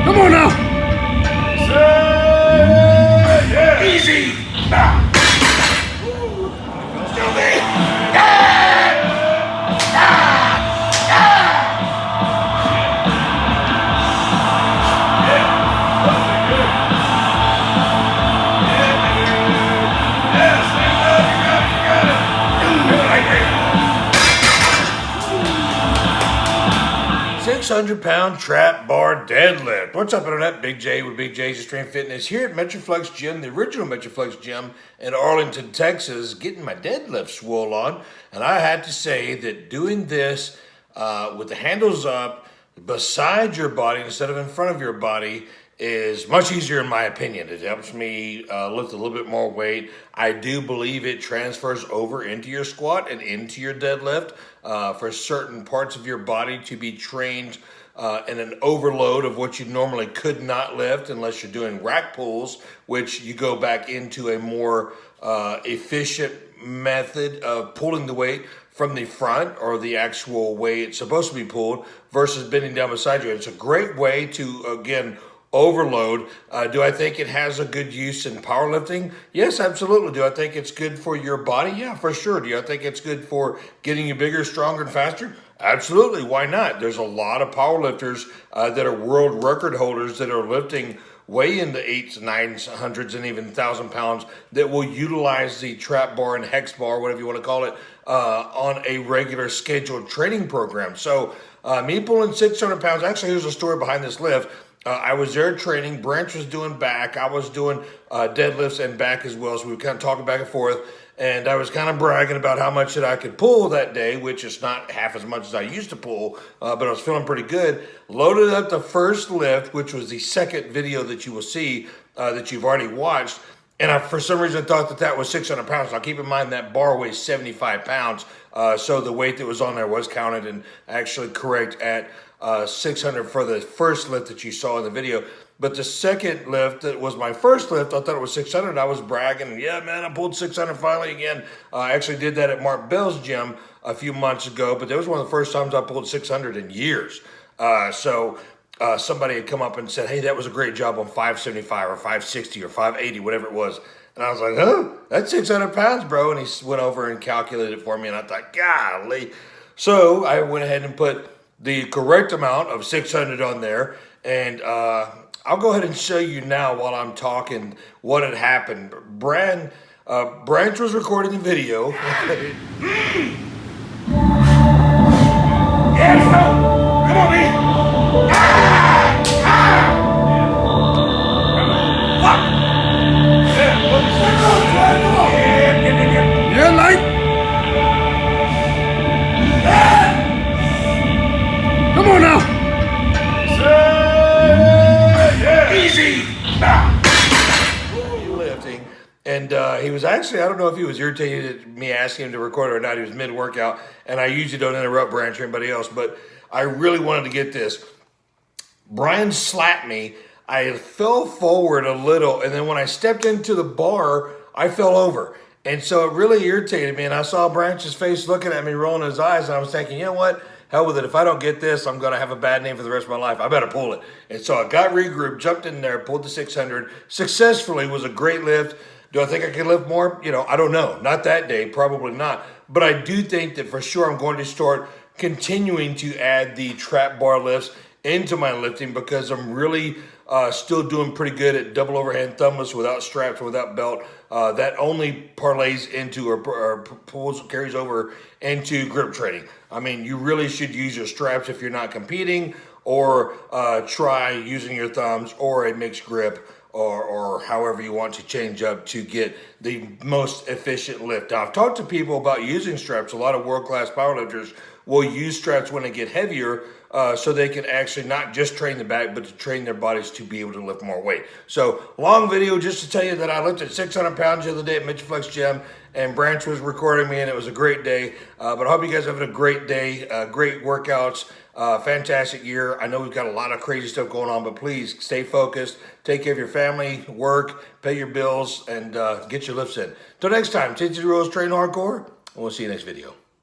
Come on now. Yeah. Easy. Still there. 600-pound trap bar deadlift. What's up, Internet? Big J with BigJsExtremeFitness here at Metroflex Gym, the original Metroflex Gym in Arlington, Texas, getting my deadlift swole on. And I had to say that doing this with the handles up beside your body instead of in front of your body is much easier in my opinion. It helps me lift a little bit more weight. I do believe it transfers over into your squat and into your deadlift for certain parts of your body to be trained in an overload of what you normally could not lift unless you're doing rack pulls, which you go back into a more efficient method of pulling the weight from the front or the actual way it's supposed to be pulled versus bending down beside you. It's a great way to, again, overload. Do I think it has a good use in powerlifting? Yes, absolutely. Do I think it's good for your body? Yeah, for sure. Do I think it's good for getting you bigger, stronger, and faster? Absolutely. Why not? There's a lot of powerlifters that are world record holders that are lifting way in the 800s, 900s, and even 1,000 pounds that will utilize the trap bar and hex bar, whatever you want to call it, on a regular scheduled training program. So me pulling 600 pounds, actually, here's a story behind this lift. I was there training. Branch was doing back. I was doing deadlifts and back as well. So we were kind of talking back and forth. And I was kind of bragging about how much that I could pull that day, which is not half as much as I used to pull, but I was feeling pretty good. Loaded up the first lift, which was the second video that you will see that you've already watched. And for some reason, I thought that was 600 pounds. Now, keep in mind that bar weighs 75 pounds. So the weight that was on there was counted and actually correct at 600 for the first lift that you saw in the video. But the second lift, that was my first lift, I thought it was 600. I was bragging, yeah, man, I pulled 600 finally again. I actually did that at Mark Bell's gym a few months ago, but that was one of the first times I pulled 600 in years. Somebody had come up and said, hey, that was a great job on 575 or 560 or 580, whatever it was. And I was like, huh? That's 600 pounds, bro. And he went over and calculated it for me, and I thought, golly. So I went ahead and put the correct amount of 600 on there, and I'll go ahead and show you now while I'm talking what had happened. Branch was recording the video. Yes, no. Come on, man. Yeah, like. Come on now. Easy. Lifting. And he was actually, I don't know if he was irritated at me asking him to record or not. He was mid-workout, and I usually don't interrupt Branch or anybody else, but I really wanted to get this. Brian slapped me. I fell forward a little, and then when I stepped into the bar, I fell over. And so it really irritated me, and I saw Branch's face looking at me, rolling his eyes, and I was thinking, you know what? Hell with it. If I don't get this, I'm going to have a bad name for the rest of my life. I better pull it. And so I got regrouped, jumped in there, pulled the 600. Successfully. It was a great lift. Do I think I could lift more? You know, I don't know. Not that day. Probably not. But I do think that for sure I'm going to start continuing to add the trap bar lifts into my lifting because I'm really still doing pretty good at double overhand thumbless without straps, without belt. That only parlays into or pulls, carries over into grip training. I mean, you really should use your straps if you're not competing, or try using your thumbs or a mixed grip, or however you want to change up to get the most efficient lift. Now, I've talked to people about using straps. A lot of world-class powerlifters will use straps when they get heavier so they can actually not just train the back, but to train their bodies to be able to lift more weight. So, long video just to tell you that I lifted 600 pounds the other day at Metroflex Gym, and Branch was recording me, and it was a great day. But I hope you guys are having a great day, great workouts, fantastic year. I know we've got a lot of crazy stuff going on, but please stay focused, take care of your family, work, pay your bills, and get your lifts in. Till next time, teach the rules, train hardcore, and we'll see you next video.